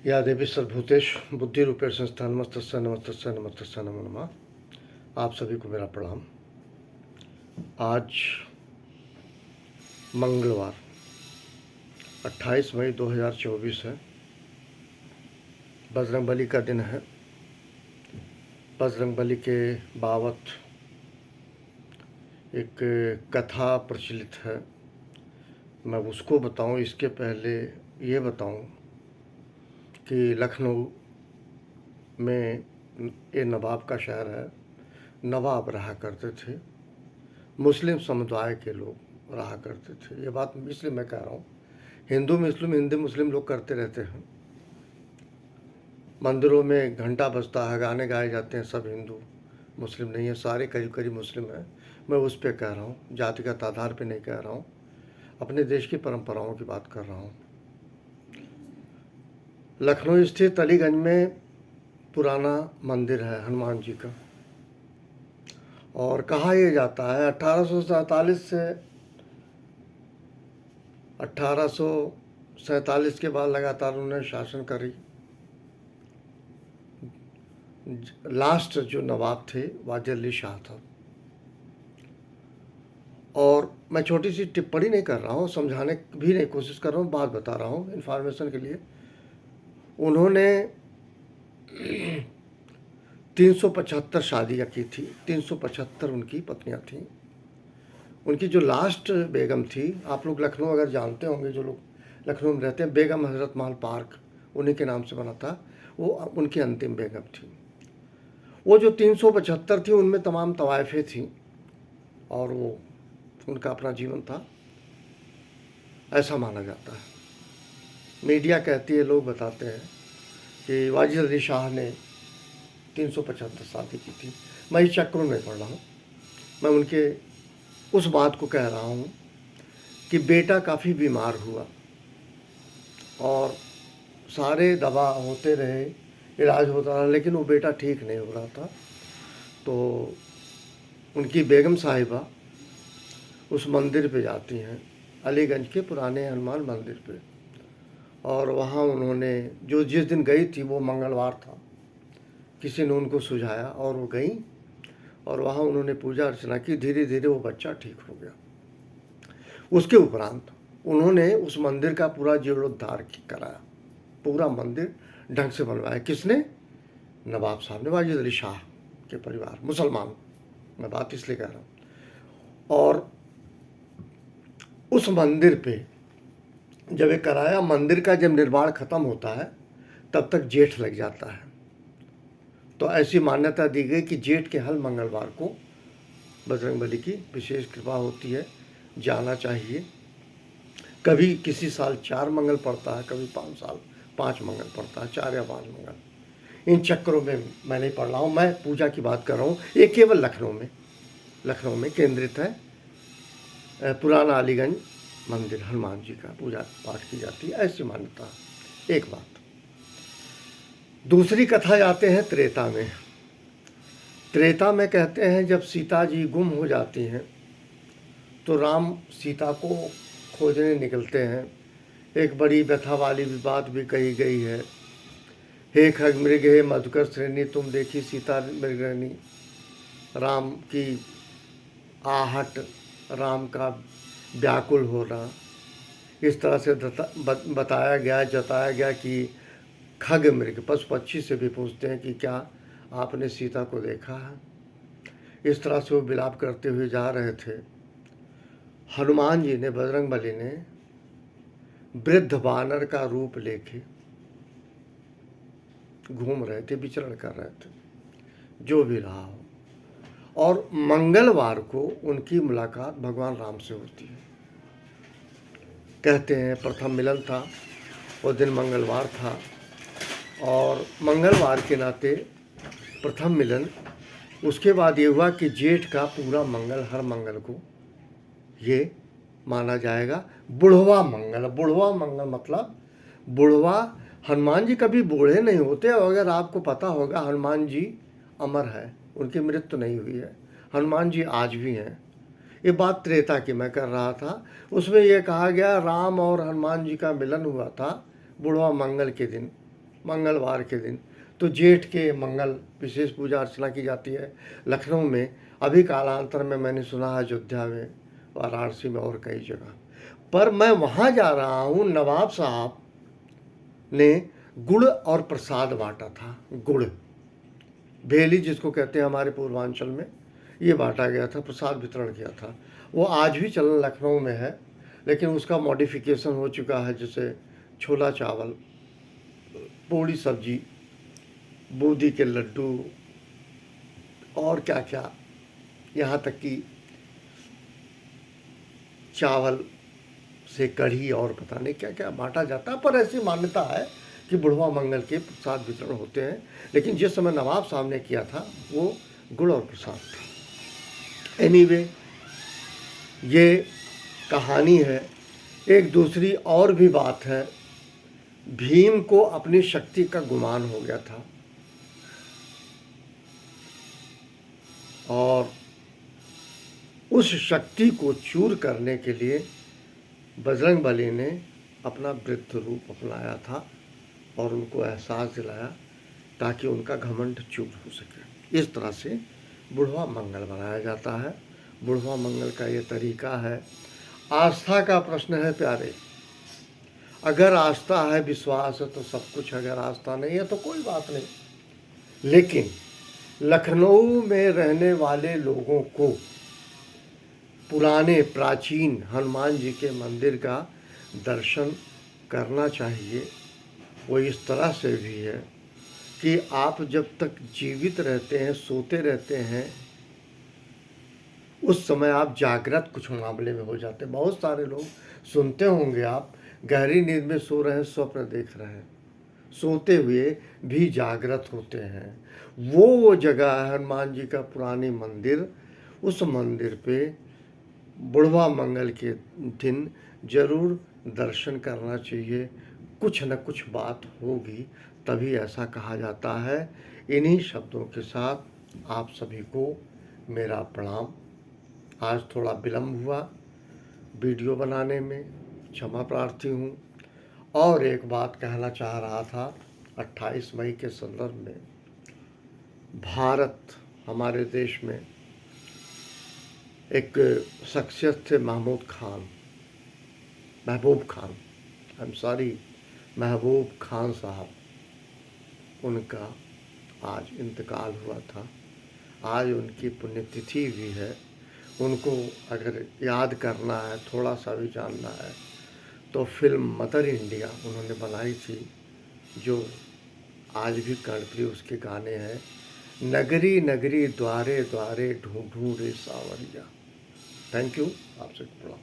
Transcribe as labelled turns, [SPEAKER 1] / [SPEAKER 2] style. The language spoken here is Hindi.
[SPEAKER 1] या देवी सर्वभूतेश बुद्धिरूपेण संस्थान नमस्तस्य नमस्तस्य नमस्तस्य नमो नमः। आप सभी को मेरा प्रणाम। आज मंगलवार 28 मई 2024 है। बजरंगबली का दिन है। बजरंगबली के बाबत एक कथा प्रचलित है, मैं उसको बताऊं। इसके पहले ये बताऊं कि लखनऊ में ये नवाब का शहर है। नवाब रहा करते थे, मुस्लिम समुदाय के लोग रहा करते थे। ये बात इसलिए मैं कह रहा हूँ, हिंदू मुस्लिम लोग करते रहते हैं। मंदिरों में घंटा बजता है, गाने गाए जाते हैं, सब हिंदू मुस्लिम नहीं है, सारे करीब करीब मुस्लिम हैं। मैं उस पर कह रहा हूँ, जातिगत आधार पे नहीं कह रहा हूँ, अपने देश की परंपराओं की बात कर रहा हूँ। लखनऊ स्थित अलीगंज में पुराना मंदिर है हनुमान जी का, और कहा यह जाता है 1847 से 1847 के बाद लगातार उन्होंने शासन करी। लास्ट जो नवाब थे वाजिद अली शाह था। और मैं छोटी सी टिप्पणी नहीं कर रहा हूँ, समझाने भी नहीं कोशिश कर रहा हूँ, बात बता रहा हूँ इन्फॉर्मेशन के लिए। उन्होंने 375 शादियाँ की थी, 375 उनकी पत्नियाँ थीं। उनकी जो लास्ट बेगम थी, आप लोग लखनऊ अगर जानते होंगे, जो लोग लखनऊ में रहते हैं, बेगम हज़रत महल पार्क उन्हीं के नाम से बना था, वो उनकी अंतिम बेगम थी। वो जो 375 थी, उनमें तमाम तवाइफें थीं और वो उनका अपना जीवन था, ऐसा माना जाता है। मीडिया कहती है, लोग बताते हैं कि वाजिद अली शाह ने 375 शादी की थी। मैं इस चक्रों में पढ़ रहा हूँ, मैं उनके उस बात को कह रहा हूँ कि बेटा काफ़ी बीमार हुआ और सारे दवा होते रहे, इलाज होता रहा, लेकिन वो बेटा ठीक नहीं हो रहा था। तो उनकी बेगम साहिबा उस मंदिर पे जाती हैं, अलीगंज के पुराने हनुमान मंदिर पे, और वहाँ उन्होंने जो जिस दिन गई थी वो मंगलवार था, किसी ने उनको सुझाया और वो गई और वहाँ उन्होंने पूजा अर्चना की। धीरे धीरे वो बच्चा ठीक हो गया। उसके उपरांत उन्होंने उस मंदिर का पूरा जीर्णोद्धार कराया, पूरा मंदिर ढंग से बनवाया। किसने? नवाब साहब ने, वाजिद अली शाह के परिवार, मुसलमान, मैं बात इसलिए कह रहा हूँ। और उस मंदिर पे जब ये कराया, मंदिर का जब निर्माण खत्म होता है तब तक जेठ लग जाता है। तो ऐसी मान्यता दी गई कि जेठ के हल मंगलवार को बजरंगबली की विशेष कृपा होती है, जाना चाहिए। कभी किसी साल 4 मंगल पड़ता है, कभी 5 साल 5 मंगल पड़ता है, 4 या 5 मंगल। इन चक्रों में मैं नहीं पढ़ रहा हूँ, मैं पूजा की बात कर रहा हूँ। ये केवल लखनऊ में केंद्रित है। पुराना अलीगंज मंदिर हनुमान जी का पूजा पाठ की जाती है, ऐसी मान्यता। एक बात। दूसरी कथा जाते हैं त्रेता में। त्रेता में कहते हैं जब सीता जी गुम हो जाती हैं तो राम सीता को खोजने निकलते हैं। एक बड़ी व्यथा वाली बात भी कही गई है, हे खग मृग हे मधुकर श्रेणी, तुम देखी सीता मृगरणी। राम की आहट, राम का व्याकुल होना, इस तरह से बताया गया, जताया गया कि खग मृग, पशु पक्षी से भी पूछते हैं कि क्या आपने सीता को देखा है। इस तरह से वो विलाप करते हुए जा रहे थे। हनुमान जी ने, बजरंगबली ने, वृद्ध वानर का रूप लेके घूम रहे थे, विचरण कर रहे थे, जो भी रहा हो। और मंगलवार को उनकी मुलाकात भगवान राम से होती है। कहते हैं प्रथम मिलन था, वो दिन मंगलवार था, और मंगलवार के नाते प्रथम मिलन। उसके बाद ये हुआ कि जेठ का पूरा मंगल, हर मंगल को ये माना जाएगा बुढ़वा मंगल। बुढ़वा मंगल मतलब बुढ़वा, हनुमान जी कभी बूढ़े नहीं होते। अगर आपको पता होगा, हनुमान जी अमर है, उनकी मृत्यु नहीं हुई है, हनुमान जी आज भी हैं। ये बात त्रेता की मैं कर रहा था। उसमें यह कहा गया राम और हनुमान जी का मिलन हुआ था बुढ़वा मंगल के दिन, मंगलवार के दिन। तो जेठ के मंगल विशेष पूजा अर्चना की जाती है लखनऊ में। अभी कालांतर में मैंने सुना है अयोध्या में, वाराणसी में और कई जगह। पर मैं वहाँ जा रहा हूँ, नवाब साहब ने गुड़ और प्रसाद बांटा था। गुड़ भेली जिसको कहते हैं हमारे पूर्वांचल में, ये बांटा गया था, प्रसाद वितरण किया था। वो आज भी चलन लखनऊ में है, लेकिन उसका मॉडिफिकेशन हो चुका है, जैसे छोला चावल, पूड़ी सब्जी, बूंदी के लड्डू और क्या क्या, यहाँ तक कि चावल से कढ़ी और पता नहीं क्या क्या बांटा जाता है। पर ऐसी मान्यता है कि बुढ़वा मंगल के प्रसाद वितरण होते हैं। लेकिन जिस समय नवाब साहब ने किया था वो गुड़ और प्रसाद था। एनीवे, ये कहानी है। एक दूसरी और भी बात है, भीम को अपनी शक्ति का गुमान हो गया था और उस शक्ति को चूर करने के लिए बजरंगबली ने अपना वृद्ध रूप अपनाया था और उनको एहसास दिलाया ताकि उनका घमंड चूर हो सके। इस तरह से बुढ़वा मंगल मनाया जाता है। बुढ़वा मंगल का ये तरीका है। आस्था का प्रश्न है प्यारे। अगर आस्था है, विश्वास है तो सब कुछ, अगर आस्था नहीं है तो कोई बात नहीं। लेकिन लखनऊ में रहने वाले लोगों को पुराने प्राचीन हनुमान जी के मंदिर का दर्शन करना चाहिए। वो इस तरह से भी है कि आप जब तक जीवित रहते हैं, सोते रहते हैं, उस समय आप जागृत कुछ मामले में हो जाते हैं। बहुत सारे लोग सुनते होंगे, आप गहरी नींद में सो रहे हैं, स्वप्न देख रहे हैं, सोते हुए भी जागृत होते हैं। वो जगह है हनुमान जी का पुरानी मंदिर। उस मंदिर पे बुढ़वा मंगल के दिन जरूर दर्शन करना चाहिए। कुछ न कुछ बात होगी, तभी ऐसा कहा जाता है। इन्हीं शब्दों के साथ आप सभी को मेरा प्रणाम। आज थोड़ा विलम्ब हुआ वीडियो बनाने में, क्षमा प्रार्थी हूँ। और एक बात कहना चाह रहा था, 28 मई के संदर्भ में, भारत हमारे देश में एक शख्सियत थे, महबूब खान साहब। उनका आज इंतकाल हुआ था। आज उनकी पुण्यतिथि भी है। उनको अगर याद करना है, थोड़ा सा भी जानना है, तो फिल्म मदर इंडिया उन्होंने बनाई थी, जो आज भी कर्णप्रिय उसके गाने हैं। नगरी नगरी द्वारे द्वारे ढूंढूं रे सावरिया। Thank you. आपसे प्रणाम।